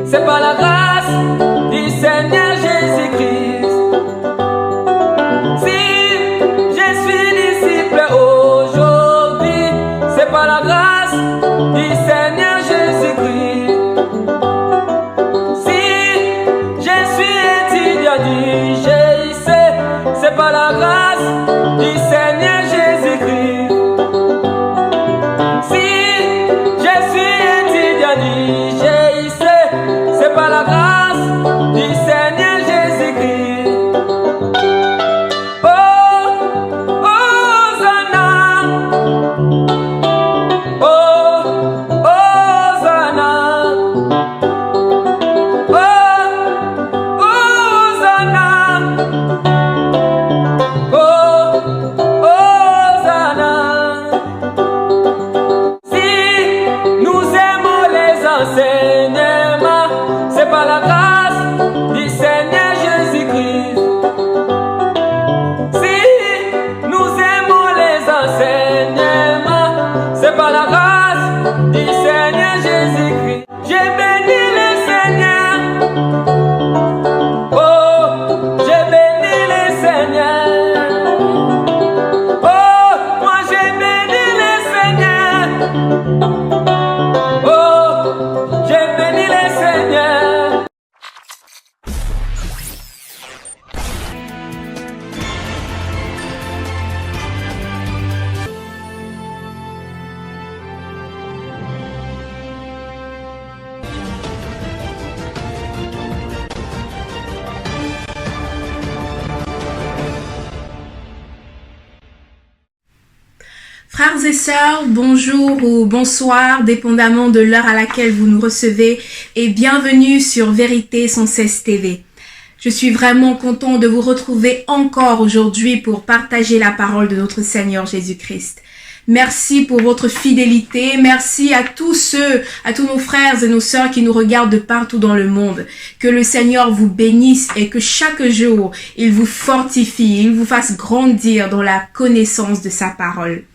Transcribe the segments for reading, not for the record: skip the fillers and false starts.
c'est par la grâce du Seigneur Jésus-Christ. Si je suis disciple aujourd'hui, c'est par la grâce du Seigneur Jésus-Christ. Si je suis étudiant du GIC, c'est par la grâce du Seigneur Jésus-Christ. Si je suis étudiant du GIC, c'est par la grâce du Seigneur Jésus-Christ. Oh, Hosanna. Oh, Hosanna. Oh, Hosanna. Oh, Hosanna. Si nous aimons les enseignements, c'est par la grâce du Seigneur Jésus-Christ. Si nous aimons les enseignements, c'est par la grâce du Seigneur Jésus-Christ. J'ai béni le Seigneur. Oh, j'ai béni le Seigneur. Oh, moi j'ai béni le Seigneur. Oh, j'ai béni le Seigneur. Frères et sœurs, bonjour ou bonsoir, dépendamment de l'heure à laquelle vous nous recevez, et bienvenue sur Vérité sans cesse TV. Je suis vraiment content de vous retrouver encore aujourd'hui pour partager la parole de notre Seigneur Jésus-Christ. Merci pour votre fidélité. Merci à tous nos frères et nos sœurs qui nous regardent de partout dans le monde. Que le Seigneur vous bénisse et que chaque jour, il vous fortifie, il vous fasse grandir dans la connaissance de sa parole.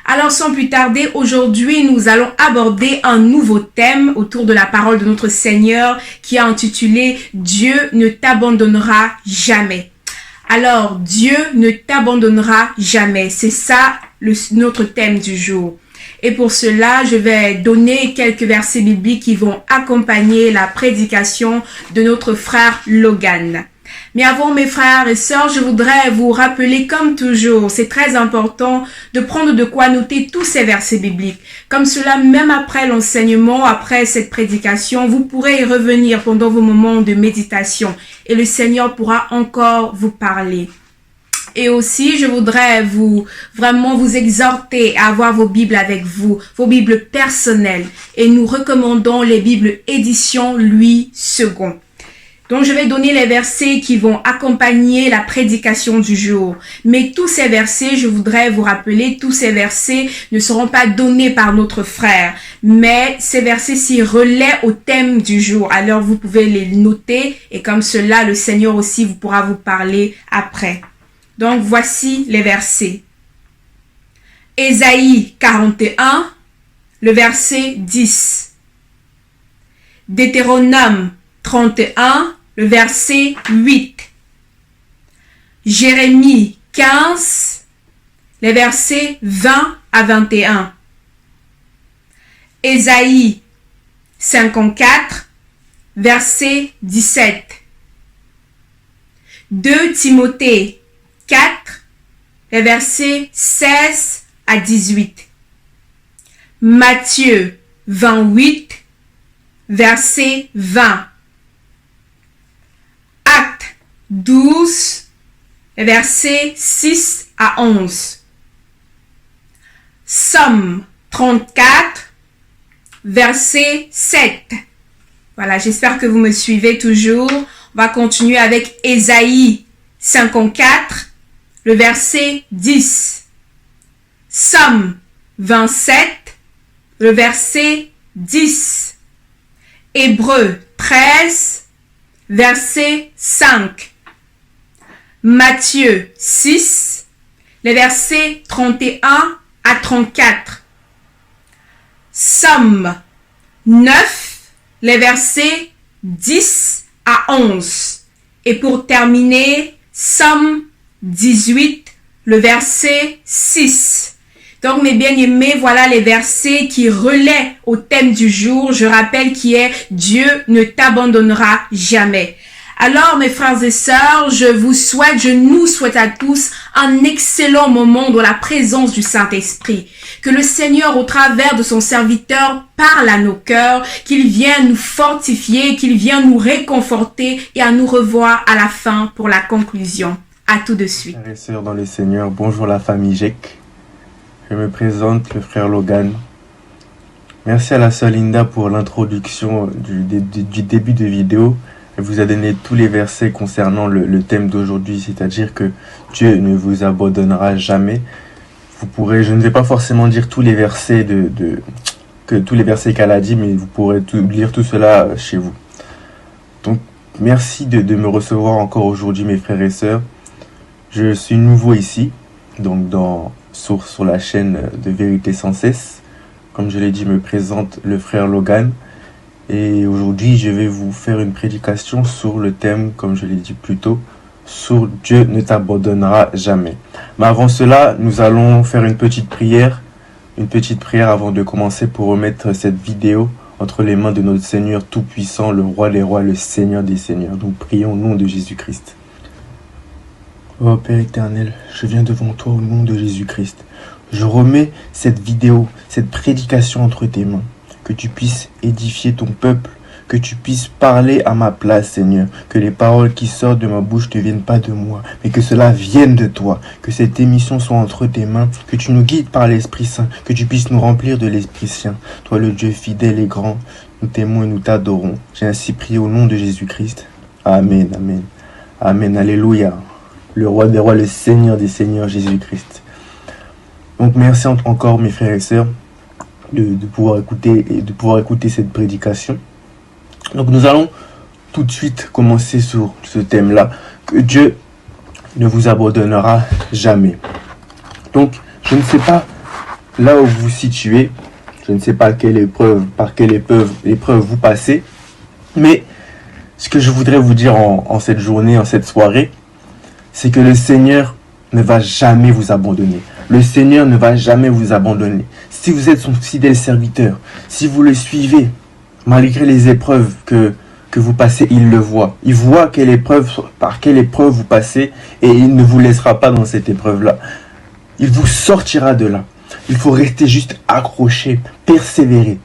Alors sans plus tarder, aujourd'hui nous allons aborder un nouveau thème autour de la parole de notre Seigneur qui est intitulé « Dieu ne t'abandonnera jamais ». Alors Dieu ne t'abandonnera jamais, c'est ça notre thème du jour. Et pour cela, je vais donner quelques versets bibliques qui vont accompagner la prédication de notre frère Logan. Mais avant mes frères et sœurs, je voudrais vous rappeler comme toujours, c'est très important de prendre de quoi noter tous ces versets bibliques. Comme cela, même après l'enseignement, après cette prédication, vous pourrez y revenir pendant vos moments de méditation et le Seigneur pourra encore vous parler. Et aussi, je voudrais vraiment vous exhorter à avoir vos Bibles avec vous, vos Bibles personnelles. Et nous recommandons les Bibles édition Louis II. Donc, je vais donner les versets qui vont accompagner la prédication du jour. Mais tous ces versets, je voudrais vous rappeler, tous ces versets ne seront pas donnés par notre frère. Mais ces versets-ci relaient au thème du jour. Alors, vous pouvez les noter et comme cela, le Seigneur aussi vous pourra vous parler après. Donc, voici les versets. Ésaïe 41, le verset 10. Deutéronome 31, le verset 8. Jérémie 15, les versets 20 à 21. Ésaïe 54, verset 17. 2 Timothée 4, les versets 16 à 18. Matthieu 28, verset 20. Actes 12, versets 6 à 11. Somme 34, verset 7. Voilà, j'espère que vous me suivez toujours. On va continuer avec Ésaïe 54, le verset 10. Somme 27, le verset 10. Hébreux 13, verset 5. Matthieu 6, les versets 31 à 34. Somme 9, les versets 10 à 11. Et pour terminer, Somme 18, le verset 6. Donc, mes bien-aimés, voilà les versets qui relaient au thème du jour. Je rappelle qui est « Dieu ne t'abandonnera jamais ». Alors, mes frères et sœurs, je nous souhaite à tous un excellent moment dans la présence du Saint-Esprit. Que le Seigneur, au travers de son serviteur, parle à nos cœurs, qu'il vienne nous fortifier, qu'il vienne nous réconforter et à nous revoir à la fin pour la conclusion. À tout de suite. Frères et sœurs dans le Seigneur, bonjour la famille GEC. Je me présente, le frère Logan. Merci à la sœur Linda pour l'introduction du début de vidéo. Elle vous a donné tous les versets concernant le thème d'aujourd'hui, c'est-à-dire que Dieu ne vous abandonnera jamais. Vous pourrez, je ne vais pas forcément dire tous les versets tous les versets qu'elle a dit, mais vous pourrez lire tout cela chez vous. Donc, merci de me recevoir encore aujourd'hui, mes frères et sœurs. Je suis nouveau ici, donc sur la chaîne de Vérité sans cesse. Comme je l'ai dit, je me présente le frère Logan. Et aujourd'hui, je vais vous faire une prédication sur le thème, comme je l'ai dit plus tôt, sur Dieu ne t'abandonnera jamais. Mais avant cela, nous allons faire une petite prière avant de commencer pour remettre cette vidéo entre les mains de notre Seigneur Tout-Puissant, le Roi des Rois, le Seigneur des Seigneurs. Donc prions au nom de Jésus-Christ. Oh Père éternel, je viens devant toi au nom de Jésus-Christ. Je remets cette vidéo, cette prédication entre tes mains. Que tu puisses édifier ton peuple, que tu puisses parler à ma place, Seigneur. Que les paroles qui sortent de ma bouche ne viennent pas de moi, mais que cela vienne de toi. Que cette émission soit entre tes mains, que tu nous guides par l'Esprit Saint, que tu puisses nous remplir de l'Esprit Saint. Toi, le Dieu fidèle et grand, nous t'aimons et nous t'adorons. J'ai ainsi prié au nom de Jésus-Christ. Amen, amen. Amen, alléluia. Le Roi des Rois, le Seigneur des Seigneurs, Jésus-Christ. Donc, merci encore, mes frères et sœurs, de pouvoir écouter cette prédication. Donc nous allons tout de suite commencer sur ce thème-là, que Dieu ne vous abandonnera jamais. Donc je ne sais pas là où vous vous situez, je ne sais pas par quelle épreuve vous passez, mais ce que je voudrais vous dire en cette journée, en cette soirée, c'est que le Seigneur ne va jamais vous abandonner. Le Seigneur ne va jamais vous abandonner. Si vous êtes son fidèle serviteur, si vous le suivez, malgré les épreuves que vous passez, il le voit. Il voit par quelle épreuve vous passez et il ne vous laissera pas dans cette épreuve-là. Il vous sortira de là. Il faut rester juste accroché, persévérer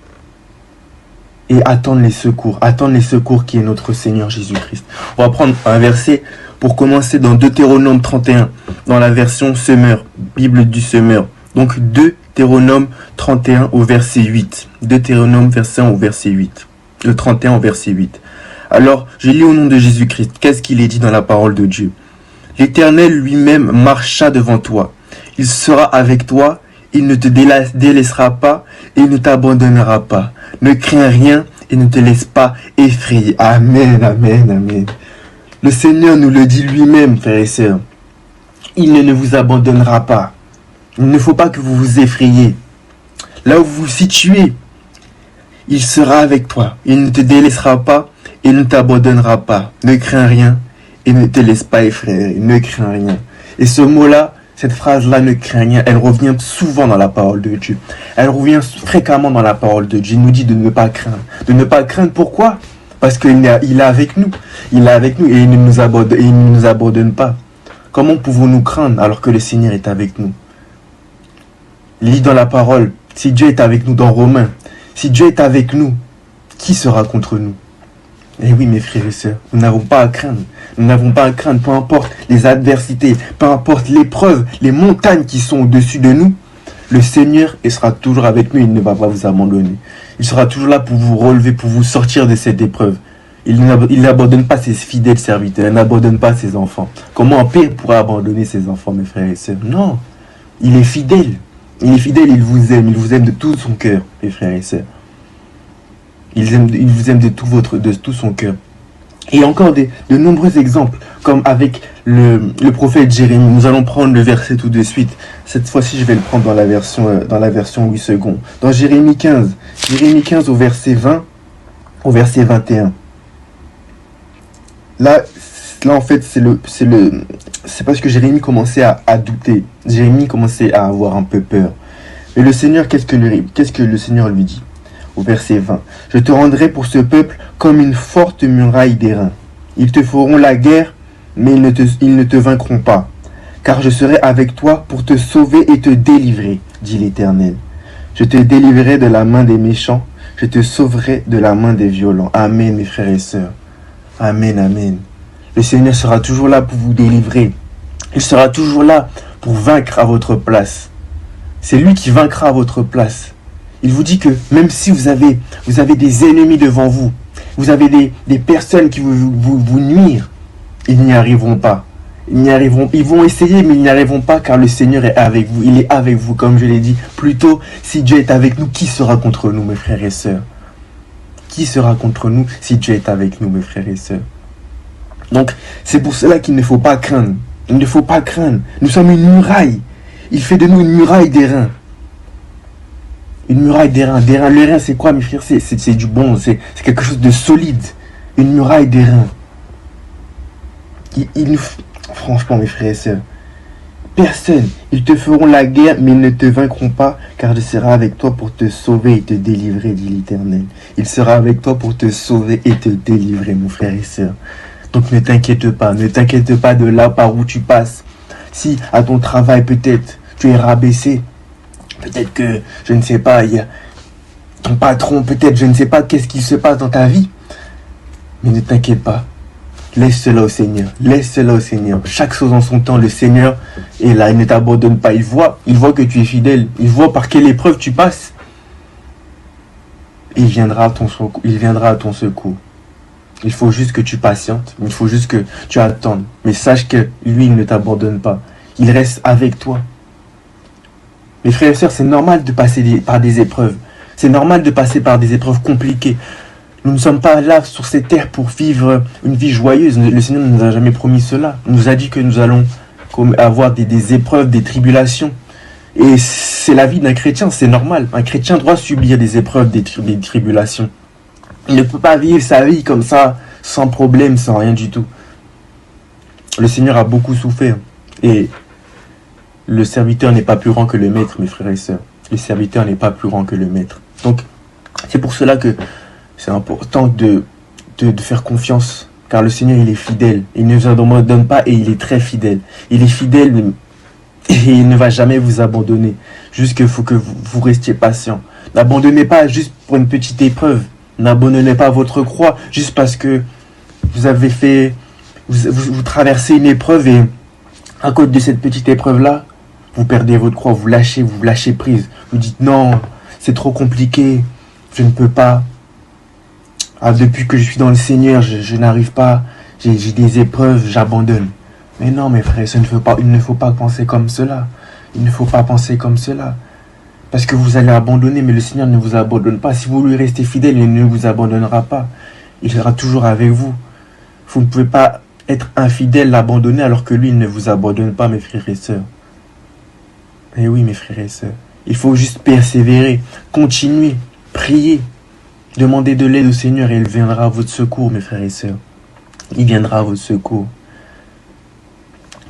et attendre les secours qui est notre Seigneur Jésus-Christ. On va prendre un verset pour commencer dans Deutéronome 31, dans la version Semeur, Bible du Semeur. Donc Deutéronome 31 au verset 8. Deutéronome verset 1 au verset 8. Le 31 au verset 8. Alors, je lis au nom de Jésus-Christ. Qu'est-ce qu'il est dit dans la parole de Dieu? L'Éternel lui-même marcha devant toi. Il sera avec toi. Il ne te délaissera pas et il ne t'abandonnera pas. Ne crains rien et ne te laisse pas effrayer. Amen, amen, amen. Le Seigneur nous le dit lui-même, frères et sœurs. Il ne vous abandonnera pas. Il ne faut pas que vous vous effrayiez. Là où vous vous situez, il sera avec toi. Il ne te délaissera pas et ne t'abandonnera pas. Ne crains rien et ne te laisse pas effrayer. Ne crains rien. Et ce mot-là, cette phrase-là, ne crains rien, elle revient souvent dans la parole de Dieu. Elle revient fréquemment dans la parole de Dieu. Il nous dit de ne pas craindre. De ne pas craindre, pourquoi? Parce qu'il est avec nous. Il est avec nous et il ne nous abandonne pas. Comment pouvons-nous craindre alors que le Seigneur est avec nous? Il dit dans la parole, si Dieu est avec nous dans Romains, si Dieu est avec nous, qui sera contre nous? Eh oui, mes frères et sœurs, nous n'avons pas à craindre. Nous n'avons pas à craindre, peu importe les adversités, peu importe l'épreuve, les montagnes qui sont au-dessus de nous. Le Seigneur sera toujours avec nous, il ne va pas vous abandonner. Il sera toujours là pour vous relever, pour vous sortir de cette épreuve. Il n'abandonne pas ses fidèles serviteurs, il n'abandonne pas ses enfants. Comment un père pourrait abandonner ses enfants, mes frères et sœurs? Non, il est fidèle. Il est fidèle, il vous aime de tout son cœur, mes frères et sœurs. Il vous aime de tout son cœur. Et encore de nombreux exemples, comme avec le prophète Jérémie. Nous allons prendre le verset tout de suite. Cette fois-ci, je vais le prendre dans la version 8 secondes. Dans Jérémie 15 au verset 20, au verset 21. là, en fait, c'est parce que Jérémie commençait à douter. Jérémie commençait à avoir un peu peur. Mais le Seigneur, qu'est-ce que le Seigneur lui dit? Au verset 20. Je te rendrai pour ce peuple comme une forte muraille d'airain. Ils te feront la guerre, mais ils ne te vaincront pas. Car je serai avec toi pour te sauver et te délivrer, dit l'Éternel. Je te délivrerai de la main des méchants, je te sauverai de la main des violents. Amen, mes frères et sœurs. Amen, amen. Le Seigneur sera toujours là pour vous délivrer. Il sera toujours là pour vaincre à votre place. C'est lui qui vaincra à votre place. Il vous dit que même si vous avez des ennemis devant vous, vous avez des personnes qui vous nuire, ils n'y arriveront pas. Ils vont essayer, mais ils n'y arriveront pas car le Seigneur est avec vous. Il est avec vous, comme je l'ai dit. Plutôt, si Dieu est avec nous, qui sera contre nous, mes frères et sœurs? Qui sera contre nous si Dieu est avec nous, mes frères et sœurs? Donc, c'est pour cela qu'il ne faut pas craindre. Il ne faut pas craindre. Nous sommes une muraille. Il fait de nous une muraille d'airain. Une muraille d'airain. Le rein, c'est quoi, mes frères? C'est du bon. C'est quelque chose de solide. Une muraille d'airain. Franchement, mes frères et sœurs, personne, ils te feront la guerre, mais ils ne te vaincront pas, car je serai avec toi pour te sauver et te délivrer, dit l'Éternel. Il sera avec toi pour te sauver et te délivrer, mon frère et sœur. Donc ne t'inquiète pas de là par où tu passes. Si à ton travail, peut-être, tu es rabaissé, peut-être que, je ne sais pas, il y a ton patron, peut-être, je ne sais pas qu'est-ce qui se passe dans ta vie, mais ne t'inquiète pas. Laisse cela au Seigneur. Laisse cela au Seigneur. Chaque chose en son temps, le Seigneur est là. Il ne t'abandonne pas. Il voit que tu es fidèle. Il voit par quelle épreuve tu passes. Il viendra à ton secours. Il faut juste que tu patientes. Il faut juste que tu attendes. Mais sache que lui, il ne t'abandonne pas. Il reste avec toi. Mes frères et sœurs, c'est normal de passer par des épreuves. C'est normal de passer par des épreuves compliquées. Nous ne sommes pas là sur cette terre pour vivre une vie joyeuse. Le Seigneur ne nous a jamais promis cela. Il nous a dit que nous allons avoir des épreuves, des tribulations. Et c'est la vie d'un chrétien, c'est normal. Un chrétien doit subir des épreuves, des tribulations. Il ne peut pas vivre sa vie comme ça, sans problème, sans rien du tout. Le Seigneur a beaucoup souffert. Et le serviteur n'est pas plus grand que le maître, mes frères et sœurs. Le serviteur n'est pas plus grand que le maître. Donc, c'est pour cela que c'est important de faire confiance, car le Seigneur, il est fidèle. Il ne vous abandonne pas et il est très fidèle. Il est fidèle et il ne va jamais vous abandonner. Juste qu'il faut que vous restiez patient. N'abandonnez pas juste pour une petite épreuve. N'abandonnez pas votre croix juste parce que vous traversez une épreuve et à cause de cette petite épreuve-là, vous perdez votre croix, vous lâchez prise. Vous dites non, c'est trop compliqué, je ne peux pas. Ah, depuis que je suis dans le Seigneur, je n'arrive pas, j'ai des épreuves, j'abandonne. Mais non, mes frères, il ne faut pas penser comme cela. Il ne faut pas penser comme cela. Parce que vous allez abandonner, mais le Seigneur ne vous abandonne pas. Si vous lui restez fidèle, il ne vous abandonnera pas. Il sera toujours avec vous. Vous ne pouvez pas être infidèle, l'abandonner, alors que lui, il ne vous abandonne pas, mes frères et sœurs. Eh oui, mes frères et sœurs. Il faut juste persévérer, continuer, prier. Demandez de l'aide au Seigneur et il viendra à votre secours, mes frères et sœurs. Il viendra à votre secours.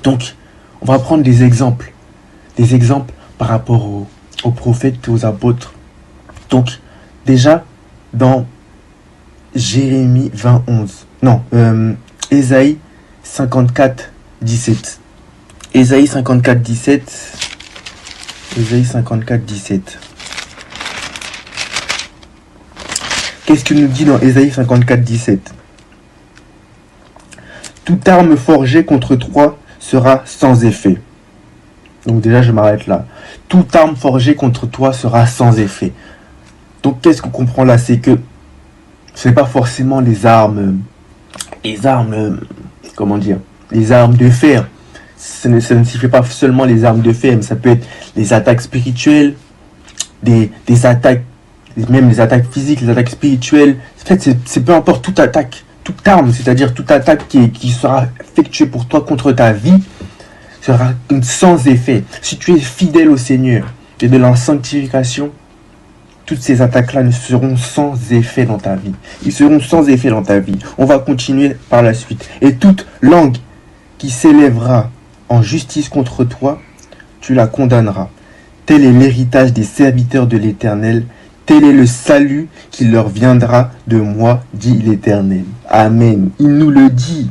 Donc, on va prendre des exemples. Des exemples par rapport aux prophètes et aux apôtres. Donc, déjà, dans Jérémie 20:11. Ésaïe 54, 17. Ésaïe 54, 17. Ésaïe 54, 17. Qu'est-ce qu'il nous dit dans Ésaïe 54, 17? Toute arme forgée contre toi sera sans effet. Donc déjà, je m'arrête là. Toute arme forgée contre toi sera sans effet. Donc qu'est-ce qu'on comprend là? C'est que ce n'est pas forcément les armes, comment dire, les armes de fer. Ça ne signifie pas seulement les armes de fer, mais ça peut être les attaques spirituelles, des attaques, même les attaques physiques, les attaques spirituelles. En fait, c'est peu importe, toute attaque, toute arme, c'est-à-dire toute attaque qui sera effectuée pour toi contre ta vie, sera sans effet. Si tu es fidèle au Seigneur et de la sanctification, toutes ces attaques-là ne seront sans effet dans ta vie. Ils seront sans effet dans ta vie. On va continuer par la suite. Et toute langue qui s'élèvera en justice contre toi, tu la condamneras. Tel est l'héritage des serviteurs de l'Éternel. Tel est le salut qui leur viendra de moi, dit l'Éternel. Amen. Il nous le dit.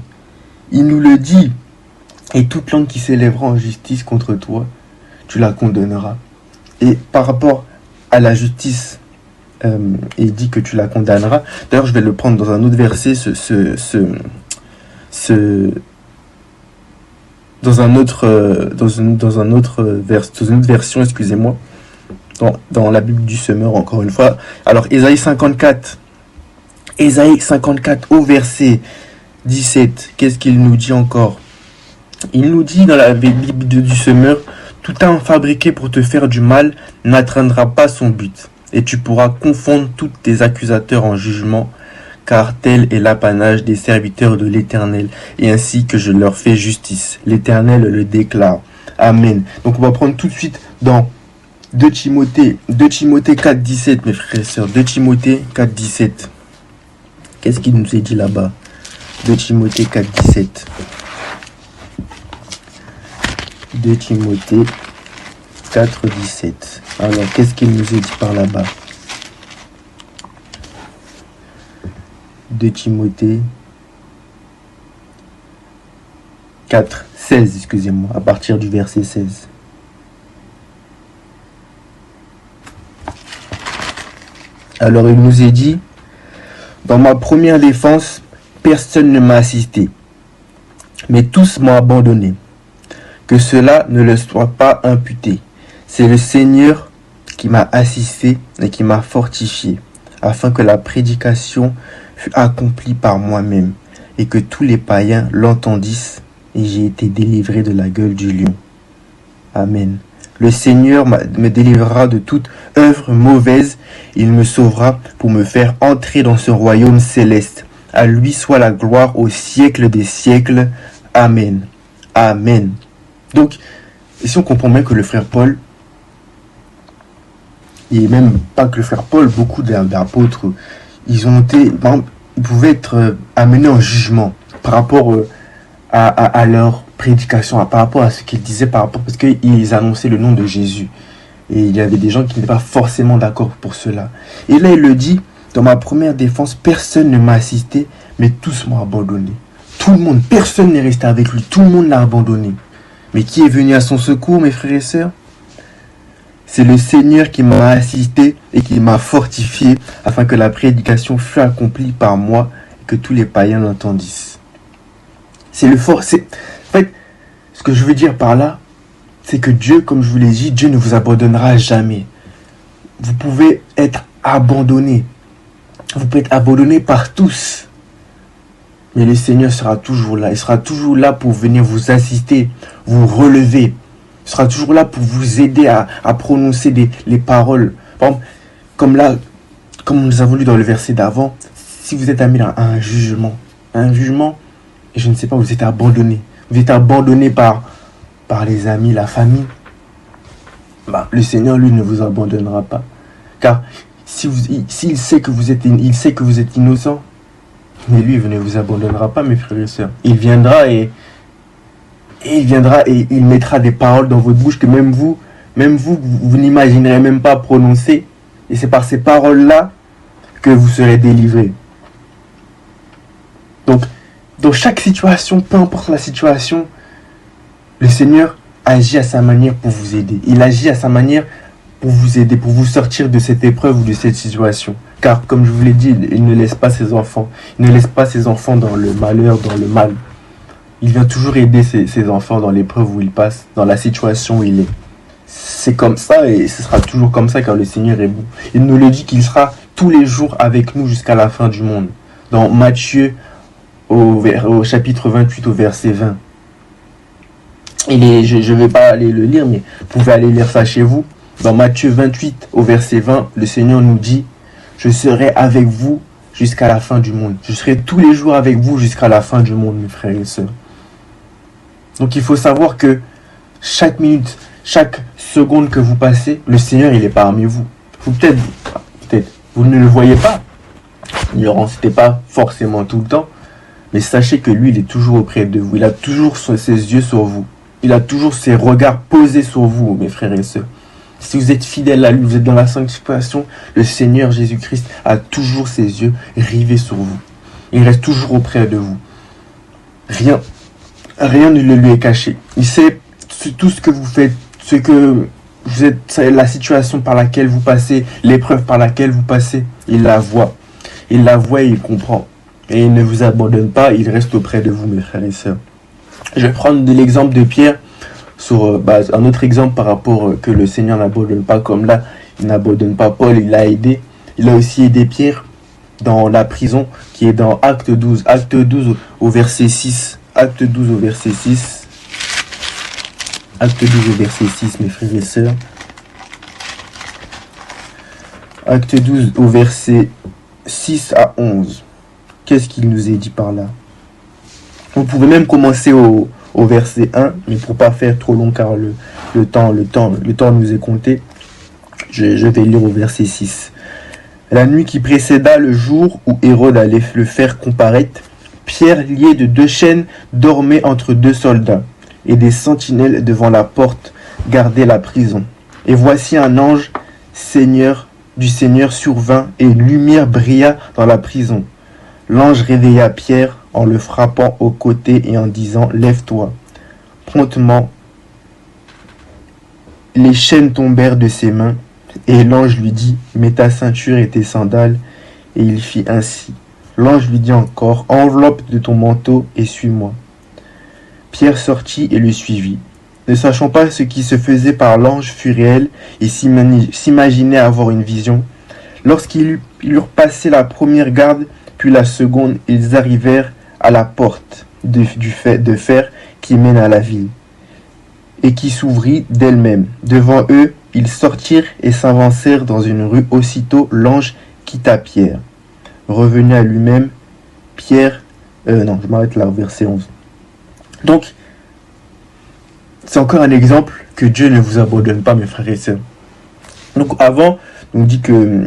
Il nous le dit. Et toute langue qui s'élèvera en justice contre toi, tu la condamneras. Et par rapport à la justice, il dit que tu la condamneras. D'ailleurs, je vais le prendre dans un autre verset, dans une autre version, excusez-moi, dans la Bible du Semeur, encore une fois. Alors, Ésaïe 54 au verset 17, qu'est-ce qu'il nous dit encore? Il nous dit dans la Bible du Semeur, tout arme fabriqué pour te faire du mal n'atteindra pas son but, et tu pourras confondre tous tes accusateurs en jugement, car tel est l'apanage des serviteurs de l'Éternel, et ainsi que je leur fais justice. L'Éternel le déclare. Amen. Donc on va prendre tout de suite dans 2 Timothée 4, 17, mes frères et sœurs. 2 Timothée 4, 17. Qu'est-ce qu'il nous est dit là-bas? 2 Timothée 4, 17. 2 Timothée 4, 17. Alors, qu'est-ce qu'il nous est dit par là-bas? 2 Timothée 4, 16, excusez-moi, à partir du verset 16. Alors, il nous est dit, dans ma première défense, personne ne m'a assisté, mais tous m'ont abandonné. Que cela ne leur soit pas imputé. C'est le Seigneur qui m'a assisté et qui m'a fortifié, afin que la prédication fût accomplie par moi-même, et que tous les païens l'entendissent, et j'ai été délivré de la gueule du lion. Amen. Le Seigneur me délivrera de toute œuvre mauvaise, il me sauvera pour me faire entrer dans ce royaume céleste. À lui soit la gloire au siècle des siècles. Amen. Amen. Donc, ici on comprend bien que le frère Paul, et même pas que le frère Paul, beaucoup d'apôtres, ils pouvaient être amenés en jugement par rapport à leur prédication, par rapport à ce qu'ils disaient, parce qu'ils annonçaient le nom de Jésus. Et il y avait des gens qui n'étaient pas forcément d'accord pour cela. Et là, il le dit, dans ma première défense, personne ne m'a assisté, mais tous m'ont abandonné. Tout le monde, personne n'est resté avec lui, tout le monde l'a abandonné. Mais qui est venu à son secours, mes frères et sœurs? C'est le Seigneur qui m'a assisté et qui m'a fortifié afin que la prédication fût accomplie par moi et que tous les païens l'entendissent. En fait, ce que je veux dire par là, c'est que Dieu, comme je vous l'ai dit, Dieu ne vous abandonnera jamais. Vous pouvez être abandonné. Vous pouvez être abandonné par tous. Mais le Seigneur sera toujours là. Il sera toujours là pour venir vous assister, vous relever. Il sera toujours là pour vous aider à prononcer les paroles. Par exemple, comme nous avons lu dans le verset d'avant, si vous êtes amené à un jugement, et je ne sais pas, vous êtes abandonné. Vous êtes abandonné par les amis, la famille. Le Seigneur, lui, ne vous abandonnera pas. Car s'il sait que vous êtes innocent, mais lui, il ne vous abandonnera pas, mes frères et sœurs. Il viendra et il mettra des paroles dans votre bouche que même vous n'imaginerez même pas prononcer. Et c'est par ces paroles-là que vous serez délivrés. Donc, dans chaque situation, peu importe la situation, le Seigneur agit à sa manière pour vous aider. Il agit à sa manière pour vous aider, pour vous sortir de cette épreuve ou de cette situation. Car, comme je vous l'ai dit, il ne laisse pas ses enfants. Il ne laisse pas ses enfants dans le malheur, dans le mal. Il vient toujours aider ses enfants dans l'épreuve où il passe, dans la situation où il est. C'est comme ça et ce sera toujours comme ça car le Seigneur est bon. Il nous le dit qu'il sera tous les jours avec nous jusqu'à la fin du monde. Dans Matthieu, au chapitre 28, au verset 20. Je ne vais pas aller le lire, mais vous pouvez aller lire ça chez vous. Dans Matthieu 28, au verset 20, le Seigneur nous dit « Je serai avec vous jusqu'à la fin du monde. Je serai tous les jours avec vous jusqu'à la fin du monde, mes frères et sœurs. » Donc il faut savoir que chaque minute, chaque seconde que vous passez, le Seigneur, il est parmi vous. Vous ne le voyez pas. C'était pas forcément tout le temps. Mais sachez que lui, il est toujours auprès de vous. Il a toujours ses yeux sur vous. Il a toujours ses regards posés sur vous, mes frères et sœurs. Si vous êtes fidèles à lui, vous êtes dans la sanctification, le Seigneur Jésus-Christ a toujours ses yeux rivés sur vous. Il reste toujours auprès de vous. Rien ne lui est caché. Il sait tout ce que vous faites, ce que vous êtes, la situation par laquelle vous passez, l'épreuve par laquelle vous passez. Il la voit. Il la voit et il comprend. Et il ne vous abandonne pas, il reste auprès de vous, mes frères et sœurs. Je vais prendre l'exemple de Pierre sur un autre exemple par rapport que le Seigneur n'abandonne pas, comme là, il n'abandonne pas Paul, il l'a aidé. Il a aussi aidé Pierre dans la prison, qui est dans Acte 12. Acte 12 au verset 6. Acte 12 au verset 6. Acte 12 au verset 6, mes frères et sœurs. Acte 12 au verset 6 à 11. Qu'est-ce qu'il nous est dit par là? On pouvait même commencer au verset 1, mais pour pas faire trop long, car le temps nous est compté, je vais lire au verset 6. La nuit qui précéda le jour où Hérode allait le faire comparaître, Pierre, lié de 2 chaînes, dormait entre 2 soldats, et des sentinelles devant la porte gardaient la prison. Et voici un ange du Seigneur survint, et une lumière brilla dans la prison. L'ange réveilla Pierre en le frappant au côté et en disant « Lève-toi ». Promptement, les chaînes tombèrent de ses mains, et l'ange lui dit « Mets ta ceinture et tes sandales ». Et il fit ainsi. L'ange lui dit encore « Enveloppe de ton manteau et suis-moi ». Pierre sortit et le suivit. Ne sachant pas ce qui se faisait par l'ange fut réel et s'imaginait avoir une vision. Lorsqu'ils eurent passé la première garde, puis la seconde, ils arrivèrent à la porte de fer qui mène à la ville, et qui s'ouvrit d'elle-même. Devant eux, ils sortirent et s'avancèrent dans une rue. Aussitôt, l'ange quitta Pierre. Revenu à lui-même, Pierre... je m'arrête là, au verset 11. Donc, c'est encore un exemple que Dieu ne vous abandonne pas, mes frères et sœurs. Donc, avant, on dit que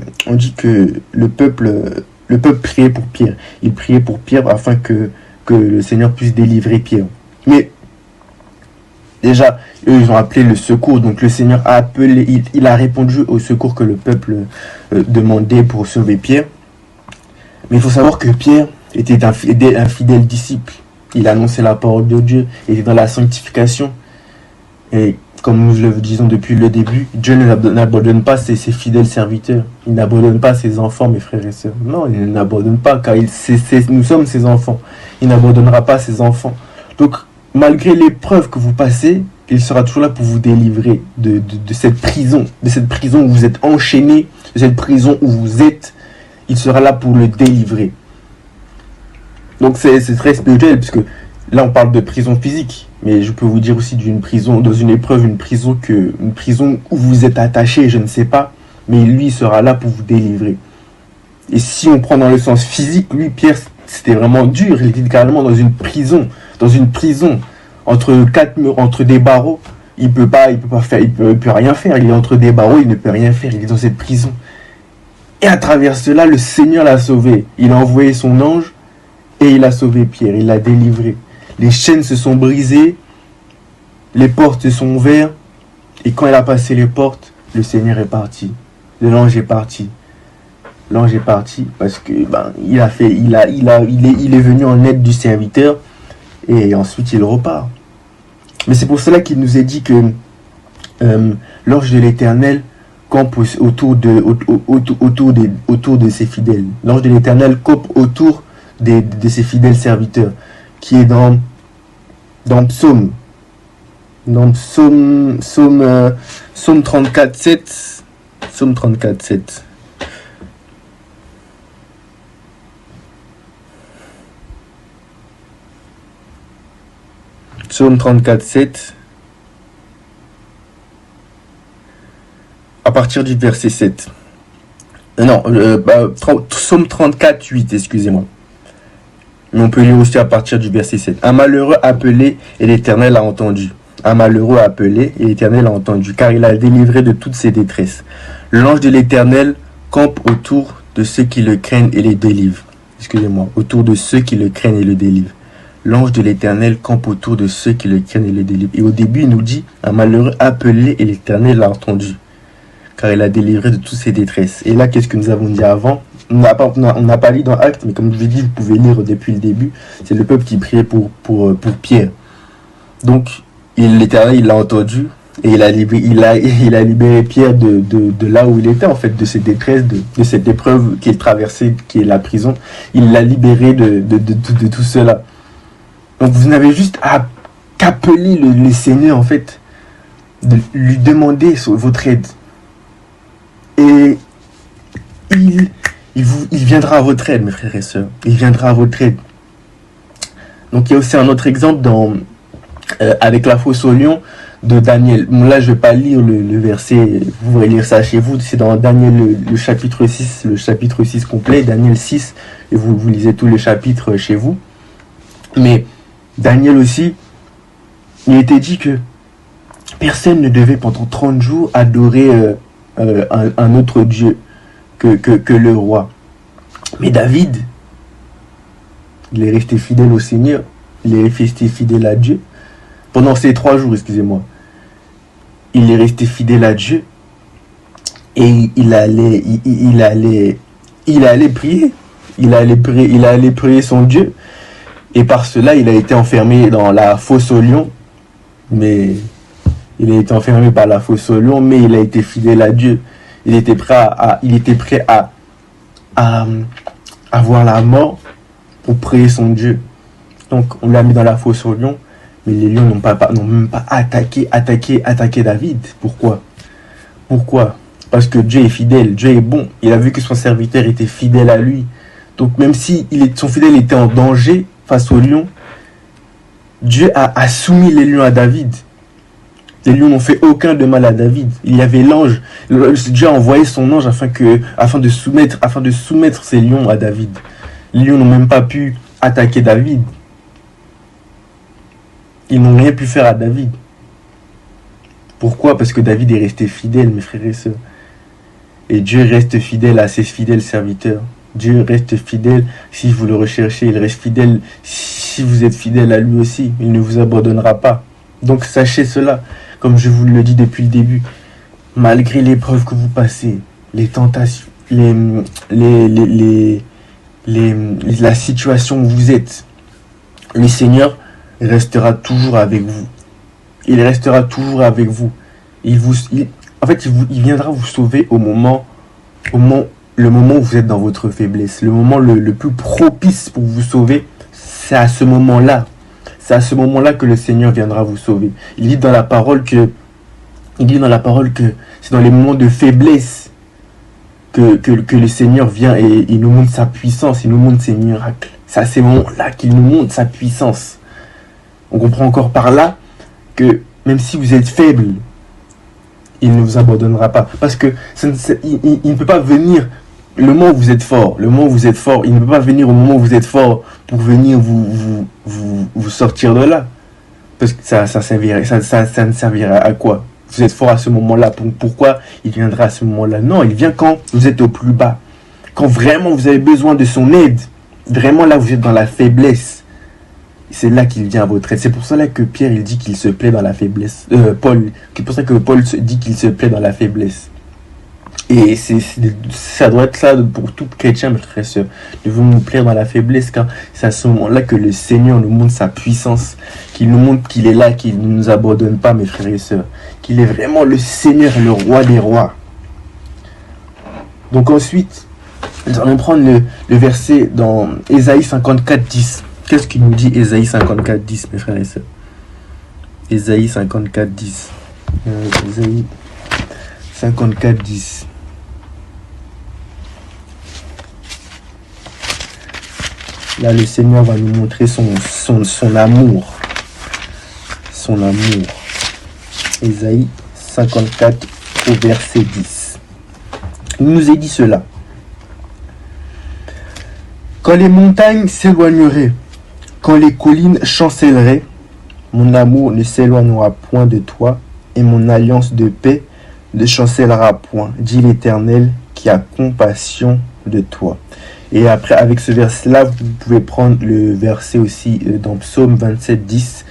le peuple priait pour Pierre. Il priait pour Pierre afin que le Seigneur puisse délivrer Pierre. Mais déjà, eux, ils ont appelé le secours. Donc le Seigneur a appelé, il a répondu au secours que le peuple demandait pour sauver Pierre. Mais il faut savoir que Pierre était un fidèle disciple. Il annonçait la parole de Dieu, il était dans la sanctification. Et comme nous le disons depuis le début, Dieu n'abandonne pas ses fidèles serviteurs. Il n'abandonne pas ses enfants, mes frères et sœurs. Non, il n'abandonne pas, car nous sommes ses enfants. Il n'abandonnera pas ses enfants. Donc, malgré l'épreuve que vous passez, il sera toujours là pour vous délivrer de cette prison où vous êtes enchaînés, de cette prison où vous êtes. Il sera là pour le délivrer. Donc, c'est très spirituel, puisque là, on parle de prison physique. Mais je peux vous dire aussi d'une prison, dans une épreuve, une prison où vous êtes attaché, je ne sais pas. Mais lui, il sera là pour vous délivrer. Et si on prend dans le sens physique, lui, Pierre, c'était vraiment dur. Il était carrément dans une prison. Entre des barreaux. Il peut rien faire. Il est entre des barreaux, il ne peut rien faire. Il est dans cette prison. Et à travers cela, le Seigneur l'a sauvé. Il a envoyé son ange et il a sauvé Pierre. Il l'a délivré. Les chaînes se sont brisées, les portes se sont ouvertes, et quand il a passé les portes, le Seigneur est parti. L'ange est parti. L'ange est parti parce que il est venu en aide du serviteur, et ensuite il repart. Mais c'est pour cela qu'il nous est dit que l'ange de l'Éternel campe autour de ses fidèles. L'ange de l'Éternel campe autour de ses fidèles serviteurs, qui est dans Psaume 34:7. Psaume 34:7. Psaume 34:7. À partir du verset 7. Psaume 34:8, excusez-moi. Mais on peut lire aussi à partir du verset 7. Un malheureux appelé et l'Éternel a entendu. Un malheureux appelé et l'Éternel a entendu, car il a délivré de toutes ses détresses. L'ange de l'Éternel campe autour de ceux qui le craignent et les délivrent. Excusez-moi, autour de ceux qui le craignent et le délivrent. L'ange de l'Éternel campe autour de ceux qui le craignent et le délivrent. Et au début, il nous dit, un malheureux appelé et l'Éternel l'a entendu, car il a délivré de toutes ses détresses. Et là, qu'est-ce que nous avons dit avant? On n'a pas lu dans Actes, mais comme je vous ai dit, vous pouvez lire depuis le début. C'est le peuple qui priait pour Pierre. Donc, l'Éternel, il l'a entendu. Et il a libéré Pierre de là où il était, en fait, de cette détresse, de cette épreuve qu'il traversait, qui est la prison. Il l'a libéré de tout cela. Donc vous n'avez juste qu'à appeler le Seigneur, en fait, de lui demander votre aide. Et il viendra à votre aide, mes frères et sœurs. Il viendra à votre aide. Donc il y a aussi un autre exemple avec la fosse au lion de Daniel. Bon, là, je ne vais pas lire le verset, vous pourrez lire ça chez vous. C'est dans Daniel, le chapitre 6 complet, Daniel 6, et vous lisez tous les chapitres chez vous. Mais Daniel aussi, il était dit que personne ne devait pendant 30 jours adorer un autre Dieu que le roi. Mais David, il est resté fidèle au Seigneur, il est resté fidèle à Dieu. Pendant ces 3 jours, excusez-moi, il est resté fidèle à Dieu et il allait prier. Il allait prier son Dieu. Et par cela, il a été enfermé dans la fosse au lion. Mais il a été enfermé par la fosse au lion, mais il a été fidèle à Dieu. Il était prêt à avoir la mort pour prier son Dieu. Donc, on l'a mis dans la fosse au lion. Mais les lions n'ont même pas attaqué David. Pourquoi? Parce que Dieu est fidèle, Dieu est bon. Il a vu que son serviteur était fidèle à lui. Donc même si son fidèle était en danger face aux lions, Dieu a soumis les lions à David. Les lions n'ont fait aucun de mal à David. Il y avait l'ange. Dieu a envoyé son ange afin de soumettre ces lions à David. Les lions n'ont même pas pu attaquer David. Ils n'ont rien pu faire à David. Pourquoi? Parce que David est resté fidèle, mes frères et sœurs. Et Dieu reste fidèle à ses fidèles serviteurs. Dieu reste fidèle si vous le recherchez. Il reste fidèle si vous êtes fidèle à lui aussi. Il ne vous abandonnera pas. Donc sachez cela, comme je vous le dis depuis le début. Malgré l'épreuve que vous passez, les tentations, la situation où vous êtes, le Seigneur restera toujours avec vous. Il restera toujours avec vous. Il viendra vous sauver le moment où vous êtes dans votre faiblesse. Le moment le plus propice pour vous sauver, c'est à ce moment-là. C'est à ce moment-là que le Seigneur viendra vous sauver. Il dit dans la parole que c'est dans les moments de faiblesse que le Seigneur vient et il nous montre sa puissance, il nous montre ses miracles. C'est à ces moments-là qu'il nous montre sa puissance. On comprend encore par là que même si vous êtes faible, il ne vous abandonnera pas. Parce que il ne peut pas venir le moment où vous êtes fort. Il ne peut pas venir au moment où vous êtes fort pour venir vous sortir de là. Parce que ça ne servira à quoi? Vous êtes fort à ce moment-là. Pourquoi il viendra à ce moment-là? Non, il vient quand vous êtes au plus bas. Quand vraiment vous avez besoin de son aide. Vraiment là, vous êtes dans la faiblesse. C'est là qu'il vient à votre aide. C'est pour cela que Pierre, il dit qu'il se plaît dans la faiblesse. C'est pour ça que Paul dit qu'il se plaît dans la faiblesse. Et ça doit être ça pour tout chrétien, mes frères et sœurs. Nous devons nous plaire dans la faiblesse, car c'est à ce moment-là que le Seigneur nous montre sa puissance, qu'il nous montre qu'il est là, qu'il ne nous abandonne pas, mes frères et sœurs. Qu'il est vraiment le Seigneur et le roi des rois. Donc ensuite, nous allons prendre le verset dans Ésaïe 54, 10. Qu'est-ce qu'il nous dit Ésaïe 54, 10, mes frères et sœurs? Ésaïe 54, 10. Ésaïe 54, 10. Là, le Seigneur va nous montrer son amour. Son amour. Ésaïe 54, au verset 10. Il nous est dit cela. Quand les montagnes s'éloigneraient, quand les collines chancelleraient, mon amour ne s'éloignera point de toi, et mon alliance de paix ne chancellera point, dit l'Éternel, qui a compassion de toi. Et après, avec ce verset-là, vous pouvez prendre le verset aussi dans Psaume 27, 10,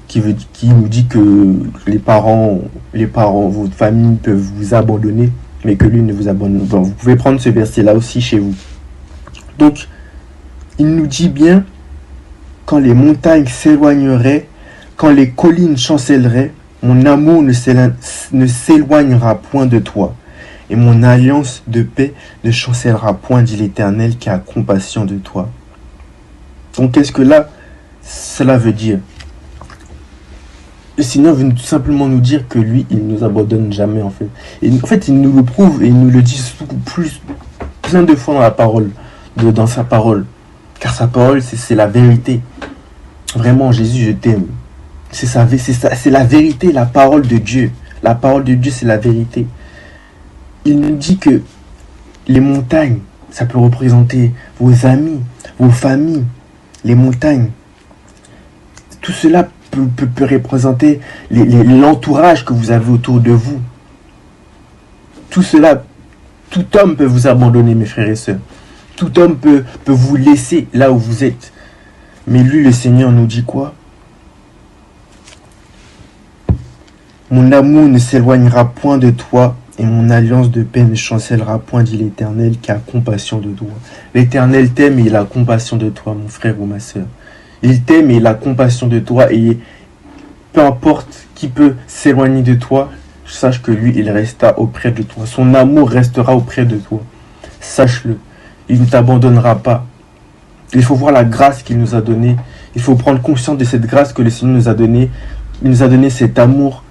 qui nous dit que les parents, votre famille peuvent vous abandonner, mais que lui ne vous abandonne pas. Vous pouvez prendre ce verset-là aussi chez vous. Donc, il nous dit bien, quand les montagnes s'éloigneraient, quand les collines chancelleraient, mon amour ne s'éloignera point de toi, et mon alliance de paix ne chancellera point, dit l'Éternel, qui a compassion de toi. Donc, qu'est-ce que là, cela veut dire? Le Seigneur veut tout simplement nous dire que lui, il ne nous abandonne jamais, en fait. Et en fait, il nous le prouve et il nous le dit plein de fois dans la parole, dans sa parole. Car sa parole, c'est la vérité. Vraiment, Jésus, je t'aime. C'est la vérité, la parole de Dieu. La parole de Dieu, c'est la vérité. Il nous dit que les montagnes, ça peut représenter vos amis, vos familles, les montagnes. Tout cela peut représenter l'entourage que vous avez autour de vous. Tout cela, tout homme peut vous abandonner, mes frères et sœurs. Tout homme peut vous laisser là où vous êtes. Mais lui, le Seigneur, nous dit quoi? Mon amour ne s'éloignera point de toi, et mon alliance de paix ne chancellera point, dit l'Éternel, qui a compassion de toi. L'Éternel t'aime et il a compassion de toi, mon frère ou ma sœur. Il t'aime et il a compassion de toi, et peu importe qui peut s'éloigner de toi, sache que lui, il restera auprès de toi. Son amour restera auprès de toi. Sache-le, il ne t'abandonnera pas. Il faut voir la grâce qu'il nous a donnée. Il faut prendre conscience de cette grâce que le Seigneur nous a donnée. Il nous a donné cet amour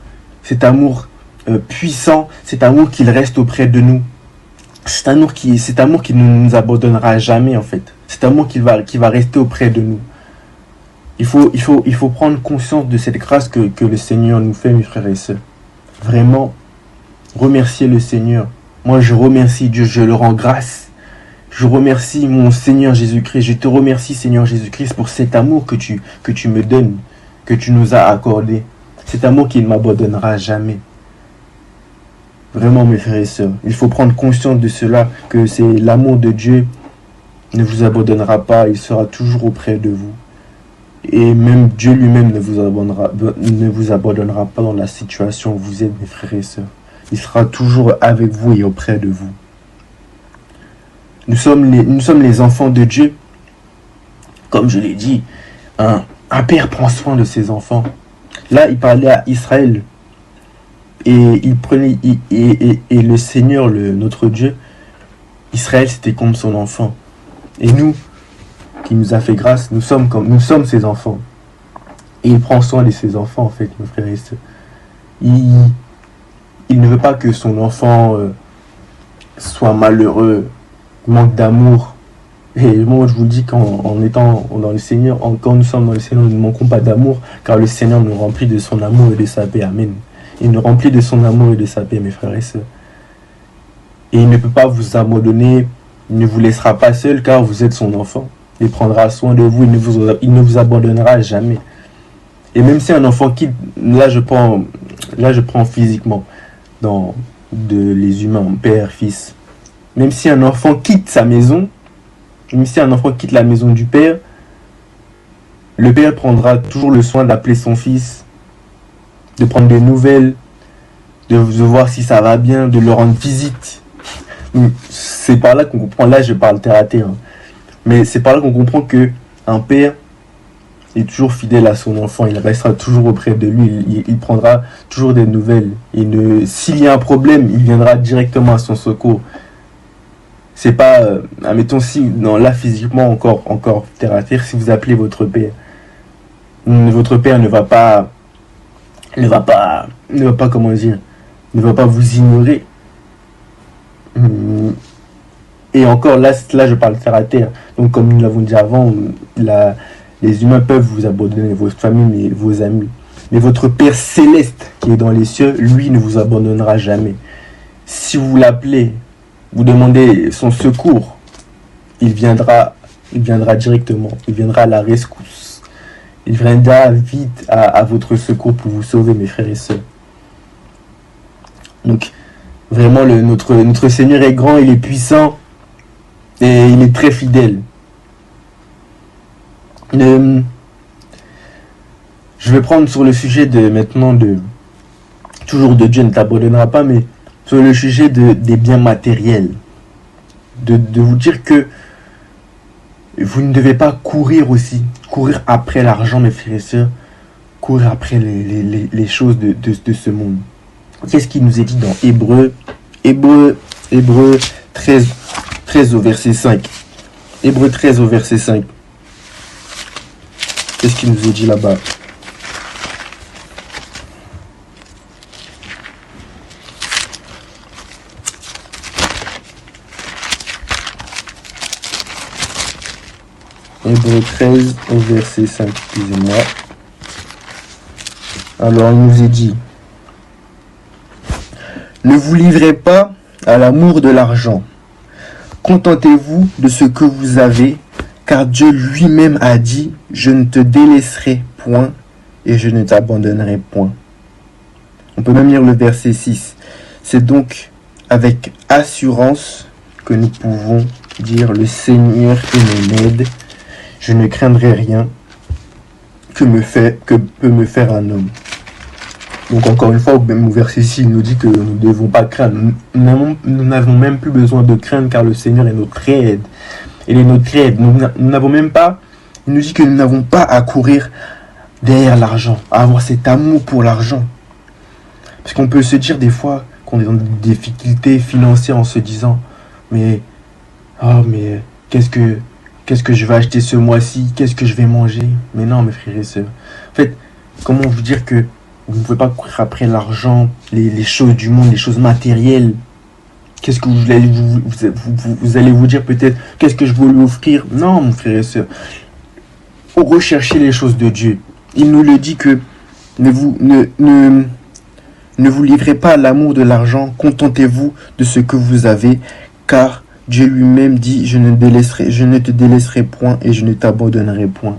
puissant, cet amour qu'il reste auprès de nous. Cet amour qui ne nous abandonnera jamais, en fait. Cet amour qui va rester auprès de nous. Il faut prendre conscience de cette grâce que le Seigneur nous fait, mes frères et sœurs. Vraiment, remercier le Seigneur. Moi, je remercie Dieu, je le rends grâce. Je remercie mon Seigneur Jésus-Christ. Je te remercie, Seigneur Jésus-Christ, pour cet amour que tu me donnes, que tu nous as accordé. Cet amour qui ne m'abandonnera jamais. Vraiment, mes frères et sœurs, il faut prendre conscience de cela, que c'est l'amour de Dieu ne vous abandonnera pas, il sera toujours auprès de vous. Et même Dieu lui-même ne vous abandonnera pas dans la situation où vous êtes, mes frères et sœurs. Il sera toujours avec vous et auprès de vous. Nous sommes les enfants de Dieu. Comme je l'ai dit, un père prend soin de ses enfants. Là, il parlait à Israël. Et le Seigneur, notre Dieu, Israël, c'était comme son enfant. Et nous, qui nous a fait grâce, nous sommes ses enfants. Et il prend soin de ses enfants, en fait, mes frères et sœurs. Il ne veut pas que son enfant soit malheureux, manque d'amour. Et moi, je vous le dis qu'en étant dans le Seigneur, quand nous sommes dans le Seigneur, nous ne manquons pas d'amour, car le Seigneur nous remplit de son amour et de sa paix. Amen. Il nous remplit de son amour et de sa paix, mes frères et sœurs. Et il ne peut pas vous abandonner, il ne vous laissera pas seul, car vous êtes son enfant. Il prendra soin de vous, il ne vous abandonnera jamais. Et même si un enfant quitte, là je prends physiquement, les humains, père, fils. Même si un enfant quitte sa maison, même si un enfant quitte la maison du père, le père prendra toujours le soin d'appeler son fils, de prendre des nouvelles, de voir si ça va bien, de leur rendre visite. C'est par là qu'on comprend, là je parle terre à terre, hein. Mais c'est par là qu'on comprend qu'un père est toujours fidèle à son enfant, il restera toujours auprès de lui, il prendra toujours des nouvelles. S'il y a un problème, il viendra directement à son secours. C'est pas, admettons si, là physiquement encore terre à terre, si vous appelez votre père ne va pas comment dire, ne va pas vous ignorer. Et encore là je parle terre à terre. Donc comme nous l'avons dit avant, les humains peuvent vous abandonner, votre famille, vos amis. Mais votre Père céleste qui est dans les cieux, lui ne vous abandonnera jamais. Si vous l'appelez, vous demandez son secours, il viendra directement, il viendra à la rescousse. Il viendra vite à votre secours pour vous sauver, mes frères et sœurs. Donc, Vraiment, notre Seigneur est grand, il est puissant et il est très fidèle. Je vais prendre sur le sujet toujours de Dieu ne t'abandonnera pas, mais sur le sujet des biens matériels. De vous dire que vous ne devez pas courir après l'argent, mes frères et sœurs, courir après les choses de ce monde. Qu'est-ce qui nous est dit dans Hébreux 13 au verset 5. Hébreux 13 au verset 5. Qu'est-ce qui nous est dit là-bas? Hébreux 13 au verset 5, excusez-moi. Alors, il nous est dit: ne vous livrez pas à l'amour de l'argent. Contentez-vous de ce que vous avez, car Dieu lui-même a dit: je ne te délaisserai point et je ne t'abandonnerai point. On peut même lire le verset 6. C'est donc avec assurance que nous pouvons dire: le Seigneur est mon aide. Je ne craindrai rien que peut me faire un homme. Donc encore une fois, même au verset 6, il nous dit que nous ne devons pas craindre. Nous n'avons même plus besoin de craindre, car le Seigneur est notre aide. Il est notre aide. Nous n'avons même pas, il nous dit que nous n'avons pas à courir derrière l'argent, à avoir cet amour pour l'argent. Parce qu'on peut se dire des fois qu'on est dans des difficultés financières en se disant: mais qu'est-ce que je vais acheter ce mois-ci? Qu'est-ce que je vais manger? Mais non, mes frères et sœurs. En fait, comment vous dire que vous ne pouvez pas courir après l'argent, les choses du monde, les choses matérielles? Qu'est-ce que vous allez vous dire peut-être? Qu'est-ce que je vais lui offrir? Non, mon frère et sœur. Recherchez les choses de Dieu. Il nous le dit que ne vous livrez pas à l'amour de l'argent. Contentez-vous de ce que vous avez, car Dieu lui-même dit: je ne te délaisserai point et je ne t'abandonnerai point.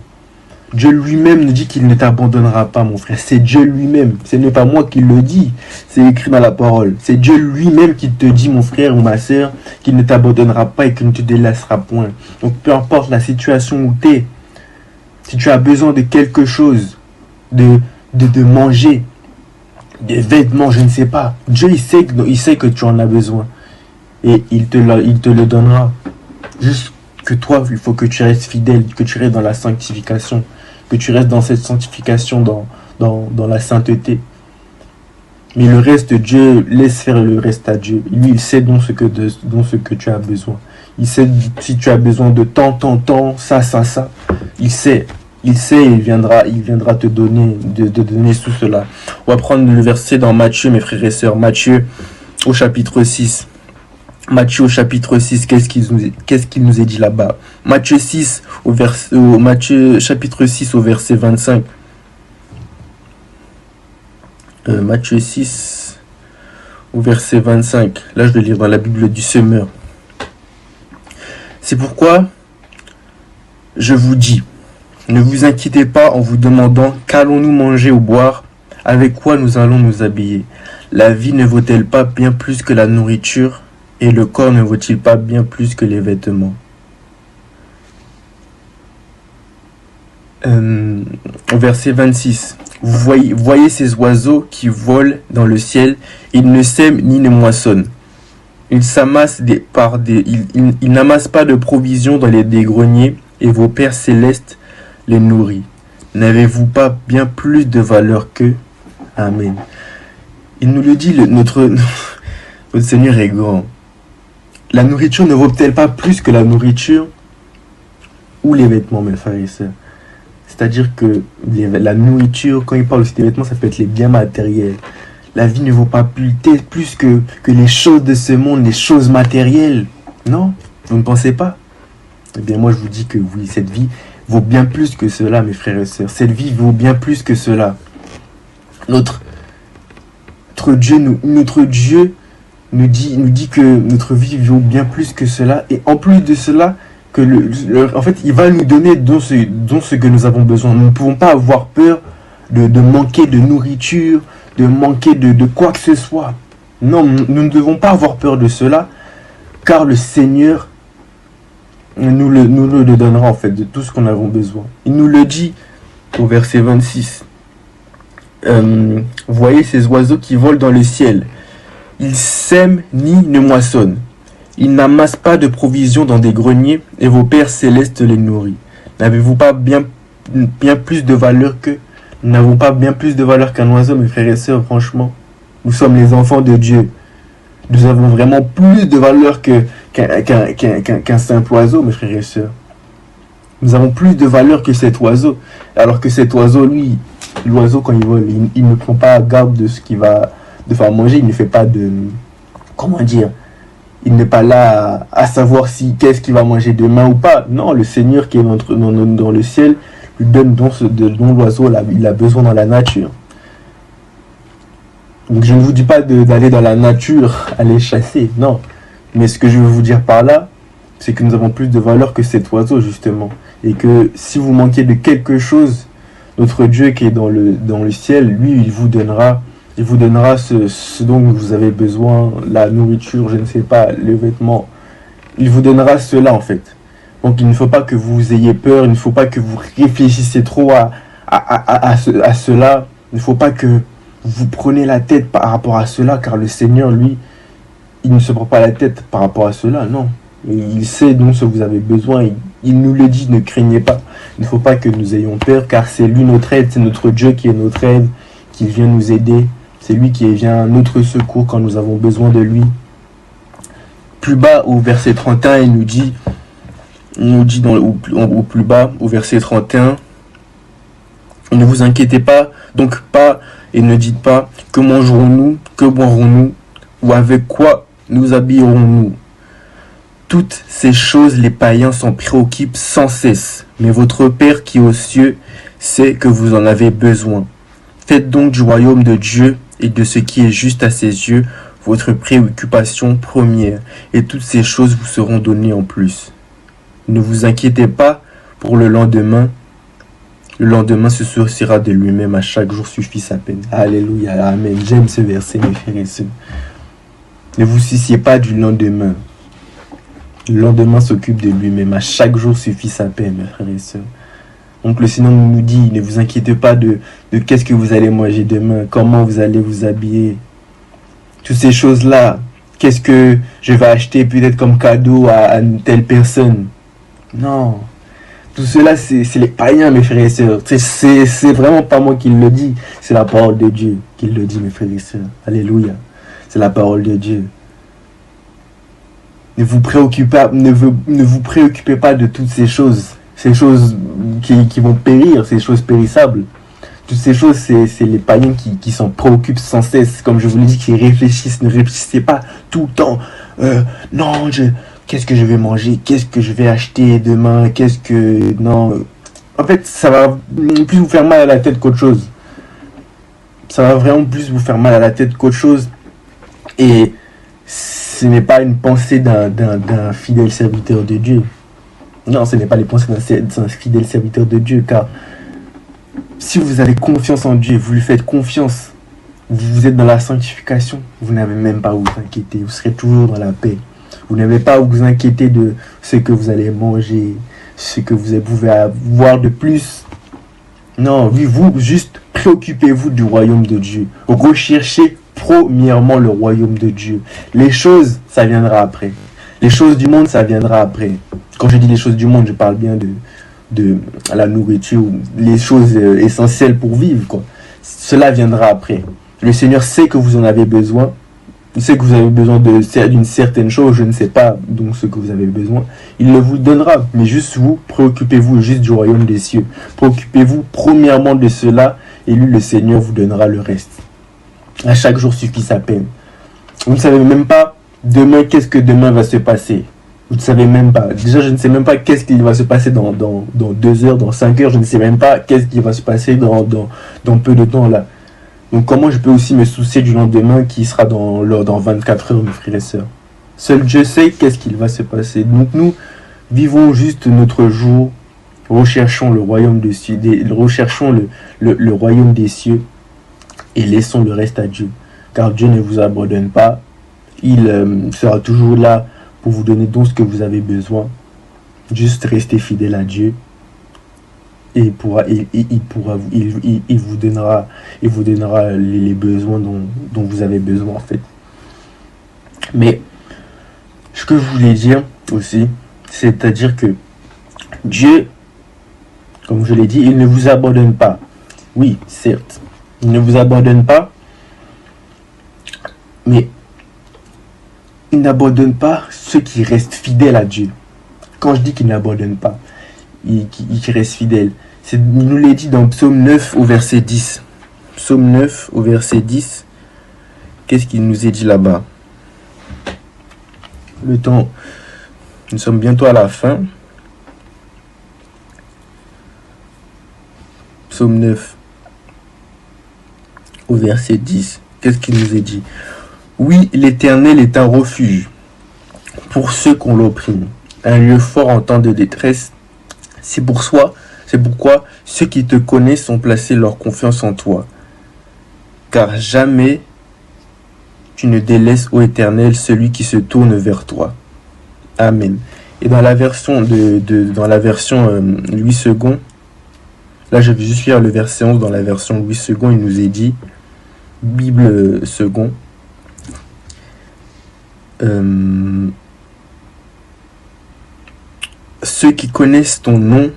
Dieu lui-même nous dit qu'il ne t'abandonnera pas, mon frère. C'est Dieu lui-même. Ce n'est pas moi qui le dis. C'est écrit dans la parole. C'est Dieu lui-même qui te dit, mon frère ou ma sœur, qu'il ne t'abandonnera pas et qu'il ne te délaissera point. Donc, peu importe la situation où tu es, si tu as besoin de quelque chose, de manger, des vêtements, je ne sais pas. Dieu, il sait que tu en as besoin. Et il te le donnera. Juste que toi, il faut que tu restes fidèle, que tu restes dans la sanctification, que tu restes dans cette sanctification, dans la sainteté. Mais le reste, Dieu laisse faire le reste à Dieu. Lui, il sait dont ce que tu as besoin. Il sait si tu as besoin de tant, ça. Il sait, il viendra te donner, de donner tout cela. On va prendre le verset dans Matthieu, mes frères et sœurs. Matthieu au chapitre 6. Matthieu au chapitre 6, qu'est-ce qu'il nous est dit là-bas? Matthieu chapitre 6 au verset 25. Matthieu 6 au verset 25. Là, je vais lire dans la Bible du Semeur. C'est pourquoi je vous dis, ne vous inquiétez pas en vous demandant: qu'allons-nous manger ou boire? Avec quoi nous allons nous habiller? La vie ne vaut-elle pas bien plus que la nourriture? Et le corps ne vaut-il pas bien plus que les vêtements? Au verset 26. Vous voyez ces oiseaux qui volent dans le ciel. Ils ne sèment ni ne moissonnent. Ils n'amassent pas de provisions dans des greniers, et vos pères célestes les nourrit. N'avez-vous pas bien plus de valeur qu'eux? Amen. Il nous le dit, notre Seigneur est grand. La nourriture ne vaut-elle pas plus que la nourriture ou les vêtements, mes frères et sœurs? C'est-à-dire que la nourriture, quand il parle aussi des vêtements, ça peut être les biens matériels. La vie ne vaut pas plus que les choses de ce monde, les choses matérielles. Non, vous ne pensez pas? Eh bien, moi, je vous dis que oui, cette vie vaut bien plus que cela, mes frères et sœurs. Cette vie vaut bien plus que cela. Notre Dieu nous dit que notre vie vaut bien plus que cela. Et en plus de cela, en fait, il va nous donner dont ce que nous avons besoin. Nous ne pouvons pas avoir peur de manquer de nourriture, de manquer de quoi que ce soit. Non, nous ne devons pas avoir peur de cela, car le Seigneur nous le donnera en fait, de tout ce qu'on a besoin. Il nous le dit au verset 26. Voyez ces oiseaux qui volent dans le ciel. Ils sèment ni ne moissonnent. Ils n'amassent pas de provisions dans des greniers, et vos pères célestes les nourrissent. N'avez-vous pas bien plus de valeur que... Nous n'avons pas bien plus de valeur qu'un oiseau, mes frères et sœurs, franchement. Nous sommes les enfants de Dieu. Nous avons vraiment plus de valeur qu'un simple oiseau, mes frères et sœurs. Nous avons plus de valeur que cet oiseau. Alors que cet oiseau, lui, l'oiseau, quand il vole, il ne prend pas garde de ce qu'il va devoir manger. Il ne fait pas de... Comment dire? Il n'est pas là à savoir si qu'est-ce qu'il va manger demain ou pas. Non, le Seigneur qui est dans le ciel lui donne dont l'oiseau il a besoin dans la nature. Donc je ne vous dis pas d'aller dans la nature, aller chasser, non. Mais ce que je veux vous dire par là, c'est que nous avons plus de valeur que cet oiseau, justement. Et que si vous manquez de quelque chose, notre Dieu qui est dans le ciel, lui, il vous donnera ce dont vous avez besoin, la nourriture, je ne sais pas, les vêtements. Il vous donnera cela, en fait. Donc il ne faut pas que vous ayez peur, il ne faut pas que vous réfléchissiez trop à cela. Il ne faut pas que vous prenez la tête par rapport à cela, car le Seigneur, lui, il ne se prend pas la tête par rapport à cela, non. Il sait dont ce que vous avez besoin, il nous le dit, ne craignez pas. Il ne faut pas que nous ayons peur, car c'est lui notre aide, c'est notre Dieu qui est notre aide, qui vient nous aider. C'est lui qui vient à notre secours quand nous avons besoin de lui. Plus bas, au verset 31, il nous dit au plus bas, au verset 31, ne vous inquiétez pas, donc pas, et ne dites pas, que mangerons-nous, que boirons-nous, ou avec quoi nous habillerons-nous. Toutes ces choses, les païens s'en préoccupent sans cesse, mais votre Père qui est aux cieux sait que vous en avez besoin. Faites donc du royaume de Dieu et de ce qui est juste à ses yeux votre préoccupation première, et toutes ces choses vous seront données en plus. Ne vous inquiétez pas pour le lendemain se sortira de lui-même, à chaque jour suffit sa peine. Alléluia, amen. J'aime ce verset, mes frères et sœurs. Ne vous souciez pas du lendemain. Le lendemain s'occupe de lui-même, à chaque jour suffit sa peine, mes frères et sœurs. Donc le Seigneur nous dit, ne vous inquiétez pas de qu'est-ce que vous allez manger demain, comment vous allez vous habiller. Toutes ces choses-là, qu'est-ce que je vais acheter peut-être comme cadeau à une telle personne. Non. Tout cela, c'est les païens, mes frères et sœurs. C'est vraiment pas moi qui le dis. C'est la parole de Dieu qui le dit, mes frères et sœurs. Alléluia. C'est la parole de Dieu. Ne vous préoccupez pas de toutes ces choses. Ces choses qui vont périr, ces choses périssables. Toutes ces choses, c'est les païens qui s'en préoccupent sans cesse. Comme je vous l'ai dit, qui réfléchissent. Ne réfléchissez pas tout le temps. Non, qu'est-ce que je vais manger? Qu'est-ce que je vais acheter demain? Non. En fait, ça va plus vous faire mal à la tête qu'autre chose. Ça va vraiment plus vous faire mal à la tête qu'autre chose. Et ce n'est pas une pensée d'un fidèle serviteur de Dieu. Non, ce n'est pas les pensées d'un fidèle serviteur de Dieu. Car si vous avez confiance en Dieu, vous lui faites confiance, vous êtes dans la sanctification, vous n'avez même pas à vous inquiéter. Vous serez toujours dans la paix. Vous n'avez pas à vous inquiéter de ce que vous allez manger, ce que vous pouvez avoir de plus. Non, oui, vous, juste préoccupez-vous du royaume de Dieu. Recherchez premièrement le royaume de Dieu. Les choses, ça viendra après. Les choses du monde, ça viendra après. Quand je dis les choses du monde, je parle bien de la nourriture, les choses essentielles pour vivre, quoi. Cela viendra après. Le Seigneur sait que vous en avez besoin. Il sait que vous avez besoin d'une certaine chose, je ne sais pas donc ce que vous avez besoin. Il le vous donnera, mais juste vous, préoccupez-vous juste du royaume des cieux. Préoccupez-vous premièrement de cela, et lui, le Seigneur, vous donnera le reste. À chaque jour suffit sa peine. Vous ne savez même pas demain, qu'est-ce que demain va se passer. Vous ne savez même pas. Déjà, je ne sais même pas qu'est-ce qui va se passer dans 2 heures, dans 5 heures. Je ne sais même pas qu'est-ce qui va se passer dans peu de temps là. Donc comment je peux aussi me soucier du lendemain qui sera dans 24 heures, mes frères et sœurs. Seul Dieu sait qu'est-ce qu'il va se passer. Donc nous, vivons juste notre jour, recherchons le royaume des cieux, le royaume des cieux et laissons le reste à Dieu. car Dieu ne vous abandonne pas. Il sera toujours là pour vous donner tout ce que vous avez besoin. Juste restez fidèle à Dieu. Et il vous donnera les besoins dont vous avez besoin en fait. Mais ce que je voulais dire aussi, c'est-à-dire que Dieu, comme je l'ai dit, il ne vous abandonne pas. Oui, certes, il ne vous abandonne pas, mais il n'abandonne pas ceux qui restent fidèles à Dieu. Quand je dis qu'il n'abandonne pas, il reste fidèle. Il nous l'a dit dans Psaume 9 au verset 10. Psaume 9 au verset 10. Qu'est-ce qu'il nous est dit là-bas? Le temps, nous sommes bientôt à la fin. Psaume 9 au verset 10. Qu'est-ce qu'il nous est dit? Oui, l'Éternel est un refuge pour ceux qu'on l'opprime, un lieu fort en temps de détresse. C'est pourquoi ceux qui te connaissent ont placé leur confiance en toi. Car jamais tu ne délaisses, ô Éternel, celui qui se tourne vers toi. Amen. Et dans la version Louis II, là je vais juste lire le verset 11 dans la version Louis II, il nous est dit, Bible second, ceux qui connaissent ton nom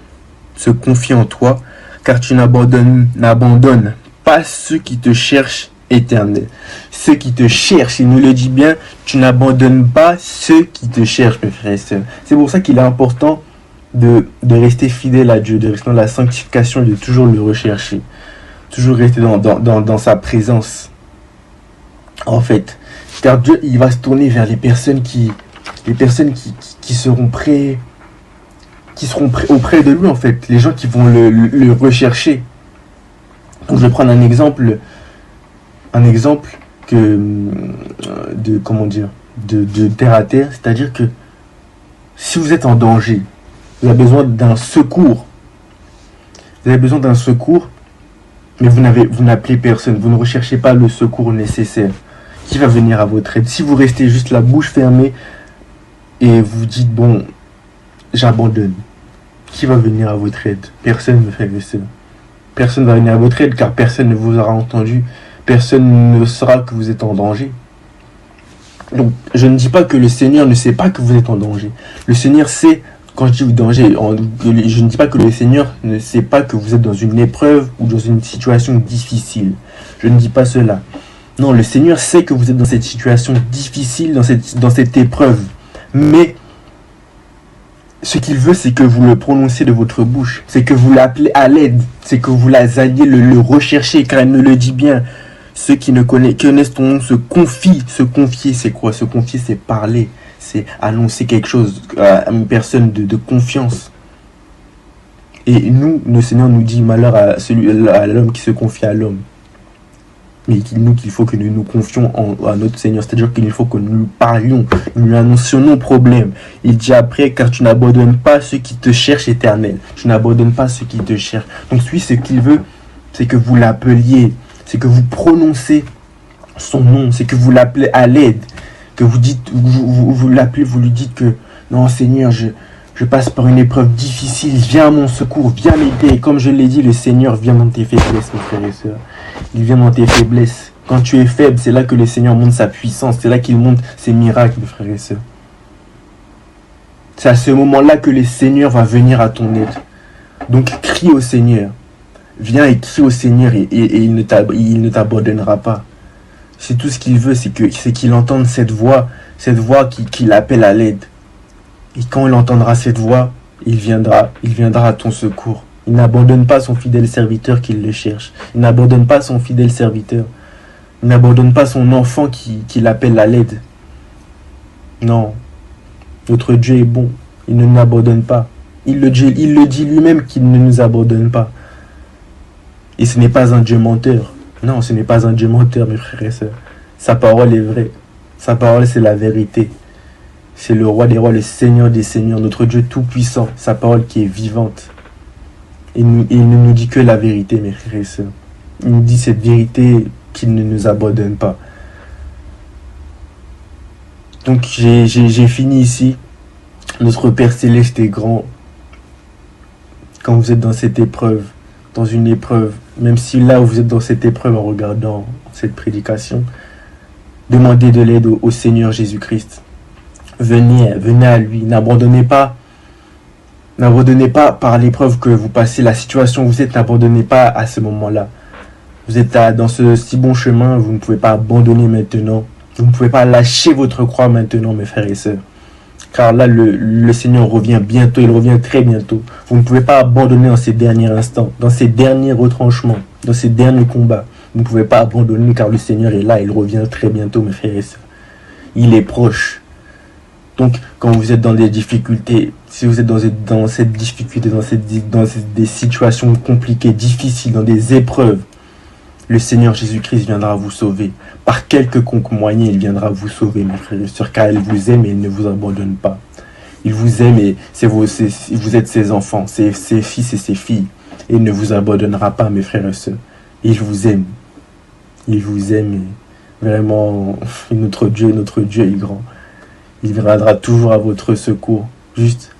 se confient en toi, car tu n'abandonnes pas ceux qui te cherchent, Éternel. Ceux qui te cherchent, il nous le dit bien, tu n'abandonnes pas ceux qui te cherchent, mes frères et sœurs. C'est pour ça qu'il est important de rester fidèle à Dieu, de rester dans la sanctification, de toujours le rechercher. Toujours rester dans sa présence. En fait, car Dieu, il va se tourner vers les personnes qui seront prêts, auprès de lui, en fait, les gens qui vont le rechercher. Donc je vais prendre un exemple de terre à terre, c'est-à-dire que si vous êtes en danger, vous avez besoin d'un secours, mais vous n'appelez personne, vous ne recherchez pas le secours nécessaire. Qui va venir à votre aide? Si vous restez juste la bouche fermée et vous dites bon, j'abandonne, qui va venir à votre aide? Personne, mes frères et sœurs. Personne ne va venir à votre aide car personne ne vous aura entendu. Personne ne saura que vous êtes en danger. Donc, je ne dis pas que le Seigneur ne sait pas que vous êtes en danger. Le Seigneur sait, quand je dis danger, je ne dis pas que le Seigneur ne sait pas que vous êtes dans une épreuve ou dans une situation difficile. Je ne dis pas cela. Non, le Seigneur sait que vous êtes dans cette situation difficile, dans cette épreuve. Mais ce qu'il veut, c'est que vous le prononcez de votre bouche. C'est que vous l'appelez à l'aide. C'est que vous alliez le rechercher, car il me le dit bien. Ceux qui connaissent ton nom se confient. Se confier, c'est quoi? Se confier, c'est parler. C'est annoncer quelque chose à une personne de confiance. Et nous, le Seigneur nous dit malheur à l'homme qui se confie à l'homme. Mais qu'il faut que nous nous confions à notre Seigneur. C'est-à-dire qu'il faut que nous parlions, nous lui annoncions nos problèmes. Il dit après, car tu n'abandonnes pas ceux qui te cherchent, Éternel. Tu n'abandonnes pas ceux qui te cherchent. Donc lui, ce qu'il veut, c'est que vous l'appeliez, c'est que vous prononcez son nom, c'est que vous l'appelez à l'aide, que vous dites, vous l'appelez, vous lui dites que non Seigneur, je passe par une épreuve difficile, viens à mon secours, viens m'aider. Comme je l'ai dit, le Seigneur vient dans tes faiblesses, mes frères et sœurs. Il vient dans tes faiblesses. Quand tu es faible, c'est là que le Seigneur montre sa puissance. C'est là qu'il montre ses miracles, mes frères et sœurs. C'est à ce moment-là que le Seigneur va venir à ton aide. Donc crie au Seigneur. Viens et crie au Seigneur et il ne t'abandonnera pas. C'est tout ce qu'il veut, c'est qu'il entende cette voix qui l'appelle à l'aide. Et quand il entendra cette voix, il viendra à ton secours. Il n'abandonne pas son fidèle serviteur qui le cherche. Il n'abandonne pas son fidèle serviteur. Il n'abandonne pas son enfant qui l'appelle à l'aide. Non. Notre Dieu est bon. Il ne nous abandonne pas. Il le dit lui-même qu'il ne nous abandonne pas. Et ce n'est pas un Dieu menteur. Non, ce n'est pas un Dieu menteur, mes frères et sœurs. Sa parole est vraie. Sa parole, c'est la vérité. C'est le roi des rois, le Seigneur des seigneurs, notre Dieu tout-puissant. Sa parole qui est vivante. Il ne nous dit que la vérité, mes frères et sœurs. Il nous dit cette vérité qu'il ne nous abandonne pas. Donc j'ai fini ici. Notre Père Céleste est grand. Quand vous êtes dans cette épreuve, dans une épreuve, même si là où vous êtes dans cette épreuve en regardant cette prédication, demandez de l'aide au Seigneur Jésus-Christ. Venez à lui. N'abandonnez pas par l'épreuve que vous passez, la situation où vous êtes, n'abandonnez pas à ce moment-là. Vous êtes dans ce si bon chemin, vous ne pouvez pas abandonner maintenant. Vous ne pouvez pas lâcher votre croix maintenant, mes frères et sœurs. Car là, le Seigneur revient bientôt, il revient très bientôt. Vous ne pouvez pas abandonner dans ces derniers instants, dans ces derniers retranchements, dans ces derniers combats. Vous ne pouvez pas abandonner car le Seigneur est là, il revient très bientôt, mes frères et sœurs. Il est proche. Donc, quand vous êtes dans des difficultés, si vous êtes dans cette difficulté, dans des situations compliquées, difficiles, dans des épreuves, le Seigneur Jésus-Christ viendra vous sauver. Par quelconque moyen, il viendra vous sauver, mes frères et sœurs, car il vous aime et il ne vous abandonne pas. Il vous aime et vous êtes ses enfants, ses fils et ses filles. Et il ne vous abandonnera pas, mes frères et sœurs. Il vous aime. Il vous aime et vraiment, notre Dieu est grand. Il viendra toujours à votre secours. Juste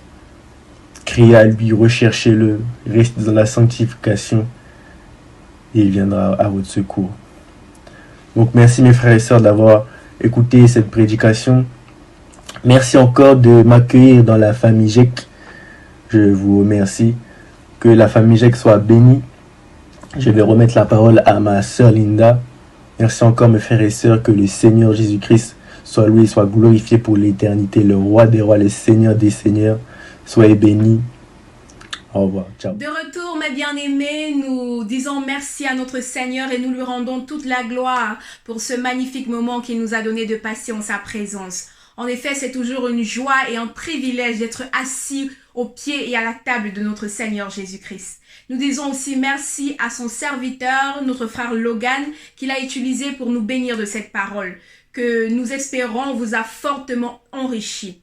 criez à lui, recherchez-le, restez dans la sanctification et il viendra à votre secours. Donc merci mes frères et sœurs d'avoir écouté cette prédication. Merci encore de m'accueillir dans la famille GEC. Je vous remercie. Que la famille GEC soit bénie. Je vais remettre la parole à ma sœur Linda. Merci encore mes frères et sœurs. Que le Seigneur Jésus-Christ soit loué, soit glorifié pour l'éternité. Le roi des rois, le Seigneur des seigneurs. Soyez bénis. Au revoir. Ciao. De retour, mes bien-aimés, nous disons merci à notre Seigneur et nous lui rendons toute la gloire pour ce magnifique moment qu'il nous a donné de passer en sa présence. En effet, c'est toujours une joie et un privilège d'être assis au pied et à la table de notre Seigneur Jésus-Christ. Nous disons aussi merci à son serviteur, notre frère Logan, qu'il a utilisé pour nous bénir de cette parole, que nous espérons vous a fortement enrichi.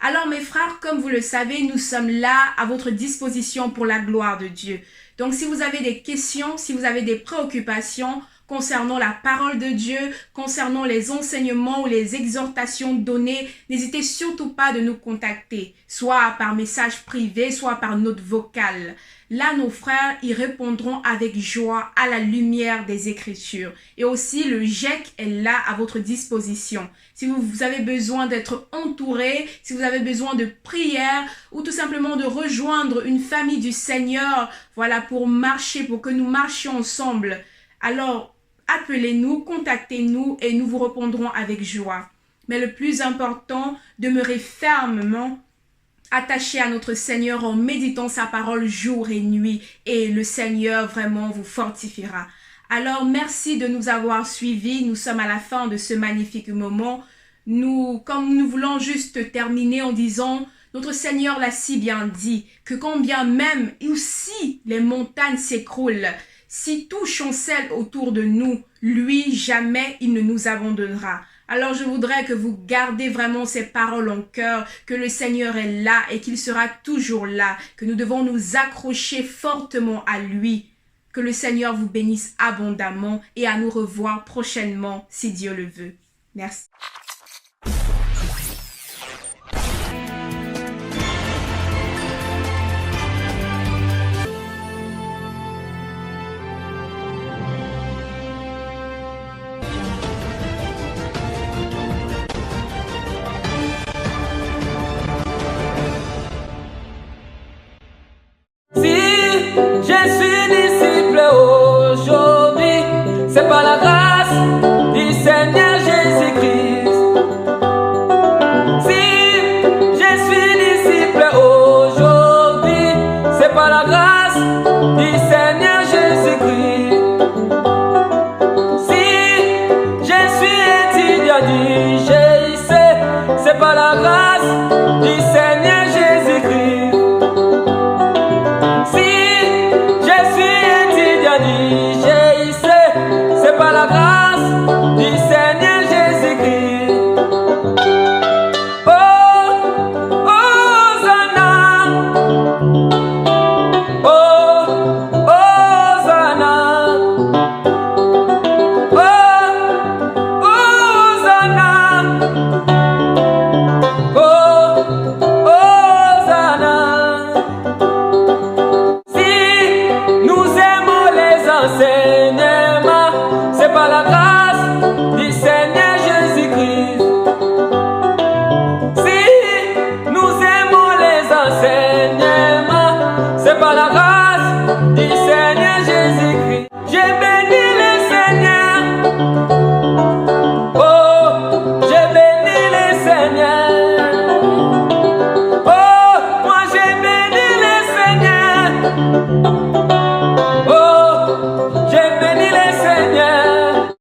Alors mes frères, comme vous le savez, nous sommes là à votre disposition pour la gloire de Dieu. Donc si vous avez des questions, si vous avez des préoccupations concernant la parole de Dieu, concernant les enseignements ou les exhortations données, n'hésitez surtout pas de nous contacter, soit par message privé, soit par note vocale. Là, nos frères y répondront avec joie à la lumière des Écritures. Et aussi, le GEC est là à votre disposition. Si vous avez besoin d'être entouré, si vous avez besoin de prière ou tout simplement de rejoindre une famille du Seigneur, voilà, pour marcher, pour que nous marchions ensemble, alors appelez-nous, contactez-nous et nous vous répondrons avec joie. Mais le plus important, demeurez fermement attachés à notre Seigneur en méditant sa parole jour et nuit et le Seigneur vraiment vous fortifiera. Alors merci de nous avoir suivis, nous sommes à la fin de ce magnifique moment. Comme nous voulons juste terminer en disant, notre Seigneur l'a si bien dit, que quand bien même ou si les montagnes s'écroulent, si tout chancelle autour de nous, lui jamais il ne nous abandonnera. Alors je voudrais que vous gardez vraiment ces paroles en cœur, que le Seigneur est là et qu'il sera toujours là, que nous devons nous accrocher fortement à lui. Que le Seigneur vous bénisse abondamment et à nous revoir prochainement si Dieu le veut. Merci.